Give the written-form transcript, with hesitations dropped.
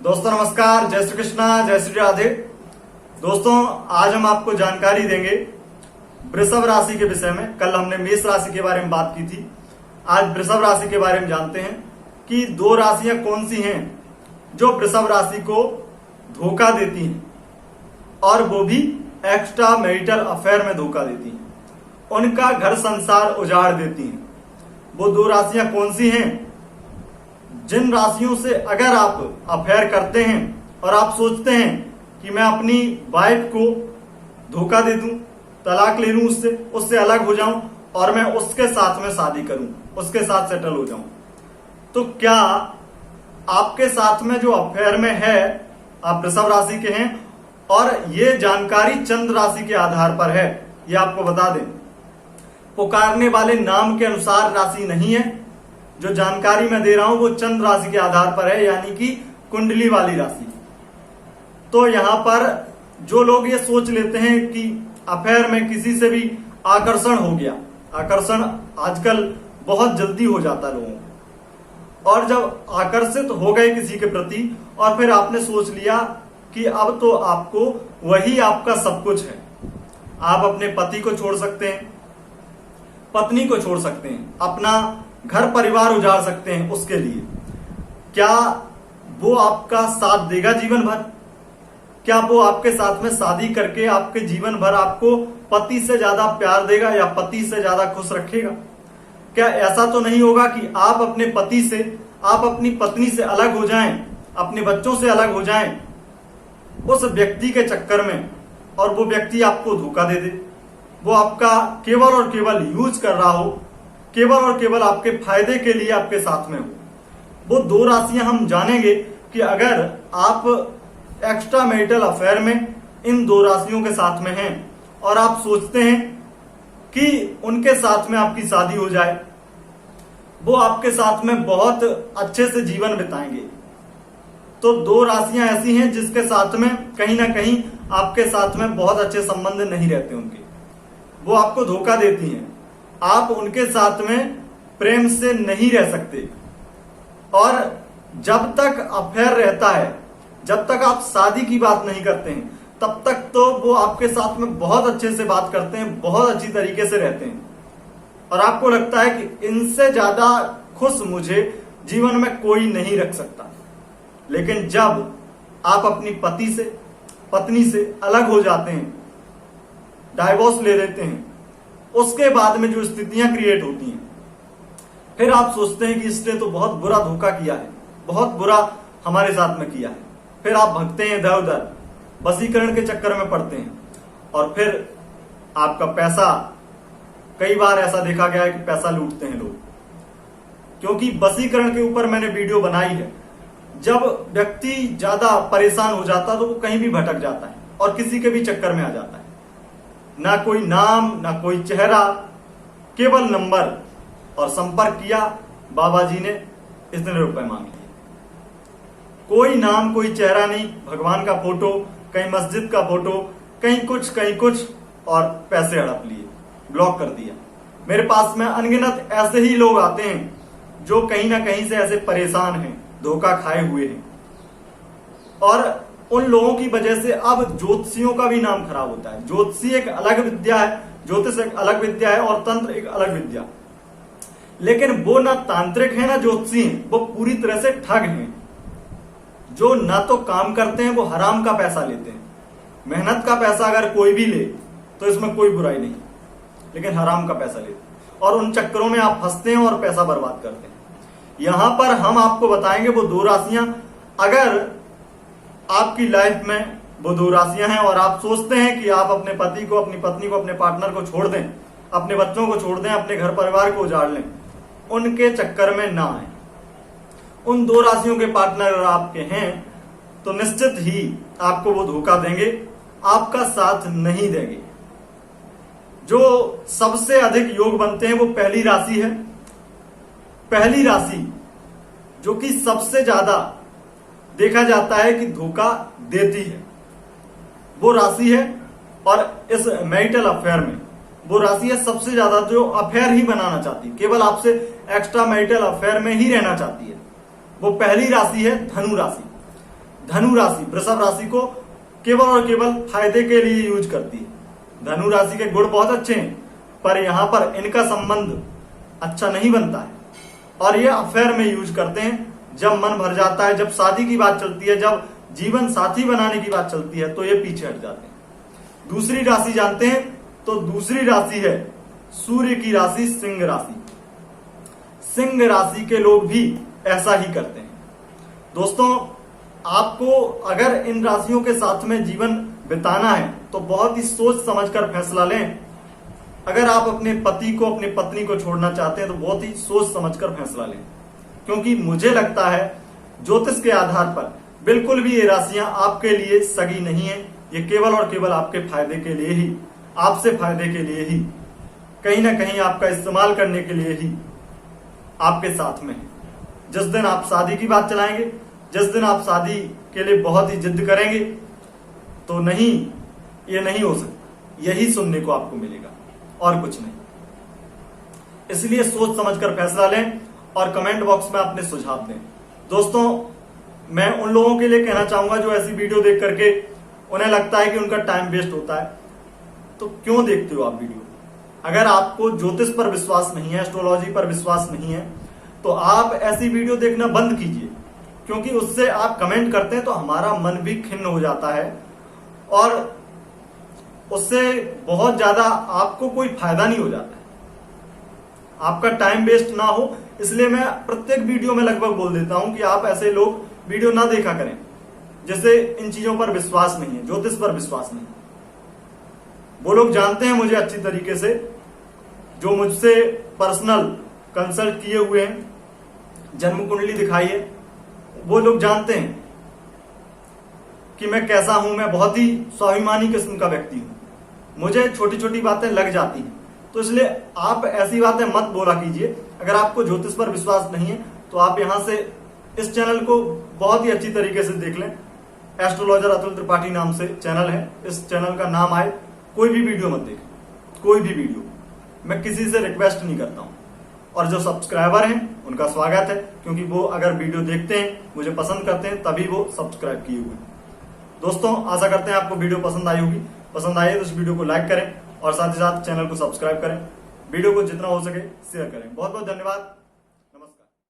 दोस्तों नमस्कार, जय श्री कृष्णा, जय श्री राधे। दोस्तों आज हम आपको जानकारी देंगे वृषभ राशि के विषय में। कल हमने मेष राशि के बारे में बात की थी, आज वृषभ राशि के बारे में जानते हैं कि दो राशियां कौन सी हैं जो वृषभ राशि को धोखा देती हैं और वो भी एक्स्ट्रा मैरिटल अफेयर में धोखा देती हैं, उनका घर संसार उजाड़ देती हैं। वो दो राशियां कौन सी हैं? जिन राशियों से अगर आप अफेयर करते हैं और आप सोचते हैं कि मैं अपनी वाइफ को धोखा दे दूं, तलाक ले लूं, उससे अलग हो जाऊं और मैं उसके साथ में शादी करूं, उसके साथ सेटल हो जाऊं, तो क्या आपके साथ में जो अफेयर में है आप वृषभ राशि के हैं? और ये जानकारी चंद्र राशि के आधार पर है, ये आपको बता दें। पुकारने वाले नाम के अनुसार राशि नहीं है। जो जानकारी मैं दे रहा हूं वो चंद्र राशि के आधार पर है, यानी कि कुंडली वाली राशि। तो यहां पर जो लोग ये सोच लेते हैं कि अफेयर में किसी से भी आकर्षण हो गया, आकर्षण आजकल बहुत जल्दी हो जाता है लोगों को, और जब आकर्षित हो गए किसी के प्रति और फिर आपने सोच लिया कि अब तो आपको वही आपका सब कुछ है, आप अपने पति को छोड़ सकते हैं, पत्नी को छोड़ सकते हैं, अपना घर परिवार उजाड़ सकते हैं, उसके लिए क्या वो आपका साथ देगा जीवन भर? क्या वो आपके साथ में शादी करके आपके जीवन भर आपको पति से ज्यादा प्यार देगा या पति से ज्यादा खुश रखेगा? क्या ऐसा तो नहीं होगा कि आप अपने पति से, आप अपनी पत्नी से अलग हो जाएं, अपने बच्चों से अलग हो जाएं उस व्यक्ति के चक्कर में, और वो व्यक्ति आपको धोखा दे दे, वो आपका केवल और केवल यूज कर रहा हो, केवल और केवल आपके फायदे के लिए आपके साथ में हो? वो दो राशियां हम जानेंगे कि अगर आप एक्स्ट्रा मैरिटल अफेयर में इन दो राशियों के साथ में हैं और आप सोचते हैं कि उनके साथ में आपकी शादी हो जाए, वो आपके साथ में बहुत अच्छे से जीवन बिताएंगे, तो दो राशियां ऐसी हैं जिसके साथ में कहीं ना कहीं आपके साथ में बहुत अच्छे संबंध नहीं रहते उनके, वो आपको धोखा देती हैं, आप उनके साथ में प्रेम से नहीं रह सकते। और जब तक अफेयर रहता है, जब तक आप शादी की बात नहीं करते हैं, तब तक तो वो आपके साथ में बहुत अच्छे से बात करते हैं, बहुत अच्छी तरीके से रहते हैं, और आपको लगता है कि इनसे ज्यादा खुश मुझे जीवन में कोई नहीं रख सकता। लेकिन जब आप अपनी पत्नी से अलग हो जाते हैं, डाइवोर्स ले लेते हैं, उसके बाद में जो स्थितियां क्रिएट होती हैं, फिर आप सोचते हैं कि इसने तो बहुत बुरा धोखा किया है, बहुत बुरा हमारे साथ में किया है। फिर आप भगते हैं इधर उधर, वशीकरण के चक्कर में पड़ते हैं, और फिर आपका पैसा, कई बार ऐसा देखा गया है कि पैसा लूटते हैं लोग, क्योंकि वशीकरण के ऊपर मैंने वीडियो बनाई है। जब व्यक्ति ज्यादा परेशान हो जाता है तो वो कहीं भी भटक जाता है और किसी के भी चक्कर में आ जाता है, ना कोई नाम, ना कोई चेहरा, केवल नंबर, और संपर्क किया, बाबा जी ने इतने रुपए मांग लिए, कोई नाम, कोई चेहरा नहीं, भगवान का फोटो, कहीं मस्जिद का फोटो, कहीं कुछ, और पैसे हड़प लिए, ब्लॉक कर दिया। मेरे पास में अनगिनत ऐसे ही लोग आते हैं जो कहीं ना कहीं से ऐसे परेशान हैं, धोखा खाए हुए हैं, और उन लोगों की वजह से अब ज्योतिषियों का भी नाम खराब होता है। ज्योतिषी एक अलग विद्या है, ज्योतिष एक अलग विद्या है, और तंत्र एक अलग विद्या, लेकिन वो ना तांत्रिक है ना ज्योतिषी है, वो पूरी तरह से ठग हैं, जो ना तो काम करते हैं, वो हराम का पैसा लेते हैं। मेहनत का पैसा अगर कोई भी ले तो इसमें कोई बुराई नहीं, लेकिन हराम का पैसा लेते हैं, और उन चक्करों में आप फंसते हैं और पैसा बर्बाद करते हैं। यहां पर हम आपको बताएंगे वो दो राशियां, अगर आपकी लाइफ में वो दो राशियां हैं और आप सोचते हैं कि आप अपने पति को, अपनी पत्नी को, अपने पार्टनर को छोड़ दें, अपने बच्चों को छोड़ दें, अपने घर परिवार को उजाड़ लें, उनके चक्कर में ना आए। उन दो राशियों के पार्टनर अगर आपके हैं तो निश्चित ही आपको वो धोखा देंगे, आपका साथ नहीं देंगे। जो सबसे अधिक योग बनते हैं वो पहली राशि है। पहली राशि जो कि सबसे ज्यादा देखा जाता है कि धोखा देती है, वो राशि है, और इस मैरिटल अफेयर में वो राशि है सबसे ज्यादा जो अफेयर ही बनाना चाहती है, केवल आपसे एक्स्ट्रा मैरिटल अफेयर में ही रहना चाहती है। वो पहली राशि है धनु राशि। धनु राशि वृषभ राशि को केवल और केवल फायदे के लिए यूज करती है। धनु राशि के गुण बहुत अच्छे हैं, पर यहां पर इनका संबंध अच्छा नहीं बनता है और ये अफेयर में यूज करते हैं। जब मन भर जाता है, जब शादी की बात चलती है, जब जीवन साथी बनाने की बात चलती है, तो ये पीछे हट जाते हैं। दूसरी राशि जानते हैं, तो दूसरी राशि है सूर्य की राशि सिंह राशि। सिंह राशि के लोग भी ऐसा ही करते हैं। दोस्तों, आपको अगर इन राशियों के साथ में जीवन बिताना है तो बहुत ही सोच समझकर फैसला लें। अगर आप अपने पति को, अपनी पत्नी को छोड़ना चाहते हैं तो बहुत ही सोच समझकर फैसला लें, क्योंकि मुझे लगता है ज्योतिष के आधार पर बिल्कुल भी ये राशियां आपके लिए सगी नहीं है। ये केवल और केवल आपके फायदे के लिए ही, आपसे फायदे के लिए ही, कहीं ना कहीं आपका इस्तेमाल करने के लिए ही आपके साथ में है। जिस दिन आप शादी की बात चलाएंगे, जिस दिन आप शादी के लिए बहुत ही जिद करेंगे, तो नहीं, ये नहीं हो सकता। यही सुनने को आपको मिलेगा और कुछ नहीं। इसलिए सोच समझकर फैसला लें और कमेंट बॉक्स में अपने सुझाव दें। दोस्तों, मैं उन लोगों के लिए कहना चाहूंगा जो ऐसी वीडियो देख करके उन्हें लगता है कि उनका टाइम वेस्ट होता है, तो क्यों देखते हो आप वीडियो? अगर आपको ज्योतिष पर विश्वास नहीं है, एस्ट्रोलॉजी पर विश्वास नहीं है, तो आप ऐसी वीडियो देखना बंद कीजिए, क्योंकि उससे आप कमेंट करते हैं तो हमारा मन भी खिन्न हो जाता है और उससे बहुत ज्यादा आपको कोई फायदा नहीं हो जाता है। आपका टाइम वेस्ट ना हो, इसलिए मैं प्रत्येक वीडियो में लगभग बोल देता हूं कि आप ऐसे लोग वीडियो ना देखा करें जिससे इन चीजों पर विश्वास नहीं है, ज्योतिष पर विश्वास नहीं है। वो लोग जानते हैं मुझे अच्छी तरीके से, जो मुझसे पर्सनल कंसल्ट किए हुए हैं, जन्म कुंडली दिखाई है, वो लोग जानते हैं कि मैं कैसा हूं। मैं बहुत ही स्वाभिमानी किस्म का व्यक्ति हूं। मुझे छोटी छोटी बातें लग जाती हैं, तो इसलिए आप ऐसी बातें मत बोला कीजिए। अगर आपको ज्योतिष पर विश्वास नहीं है तो आप यहां से इस चैनल को बहुत ही अच्छी तरीके से देख लें। एस्ट्रोलॉजर अतुल त्रिपाठी नाम से चैनल है। इस चैनल का नाम आए, कोई भी वीडियो मत देखें, कोई भी वीडियो। मैं किसी से रिक्वेस्ट नहीं करता हूं। और जो सब्सक्राइबर हैं उनका स्वागत है, क्योंकि वो अगर वीडियो देखते हैं, मुझे पसंद करते हैं, तभी वो सब्सक्राइब किए हुए हैं। दोस्तों, आशा करते हैं आपको वीडियो पसंद आई होगी। पसंद आई तो इस वीडियो को लाइक करें और साथ ही साथ चैनल को सब्सक्राइब करें। वीडियो को जितना हो सके शेयर करें। बहुत बहुत धन्यवाद।